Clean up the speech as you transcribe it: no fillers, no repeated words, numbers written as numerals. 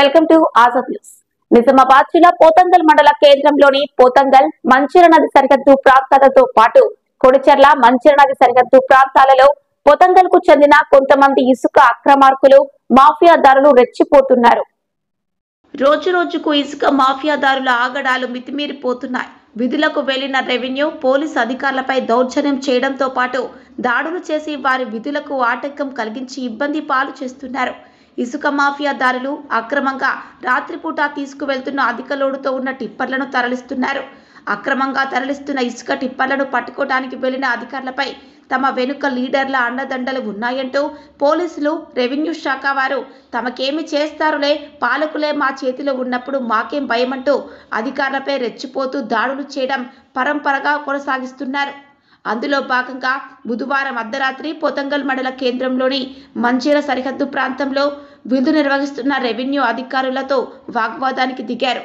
Welcome to Azad news. Nizamabad జిల్లా పోతంగల్ మండల కేంద్రంలోని పోతంగల్ మంచిర నది సరిహద్దు ప్రాంతాలతో పాటు కొడిచెర్ల మంచిర నది సరిహద్దు ప్రాంతాలలో పోతంగల్ కు చెందిన కొంతమంది ఇసుక అక్రమార్కులు మాఫియాదారులు రెచ్చిపోతున్నారు. రోజు రోజుకు ఇసుక మాఫియాదారుల ఆగడాలు మితిమీరిపోతున్నాయి. విధులకు వెళ్లిన రెవెన్యూ పోలీస్ అధికారులపై దౌర్జన్యం చేయడంతో పాటు దాడులు చేసి వారి విధులకు ఆటంకం కలిగించి ఇబ్బంది పాలు చేస్తున్నారు. ఇసుక మాఫియాదారులు అక్రమంగా రాత్రిపూట తీసుకువెళ్తున్న అధిక లోడుతో ఉన్న టిప్పర్లను తరలిస్తున్నారు. అక్రమంగా తరలిస్తున్న ఇసుక టిప్పర్లను పట్టుకోవడానికి వెళ్లిన అధికారులపై తమ వెనుక లీడర్ల అండదండలు ఉన్నాయంటూ పోలీసులు, రెవెన్యూ శాఖ వారు తమకేమి చేస్తారులే, పాలకులే మా చేతిలో ఉన్నప్పుడు మాకేం భయమంటూ అధికారులపై రెచ్చిపోతూ దాడులు చేయడం పరంపరగా కొనసాగిస్తున్నారు. అందులో భాగంగా బుధవారం అర్ధరాత్రి పోతంగల్ మండల కేంద్రంలోని మంచిర సరిహద్దు ప్రాంతంలో విధులు నిర్వహిస్తున్న రెవెన్యూ అధికారులతో వాగ్వాదానికి దిగారు.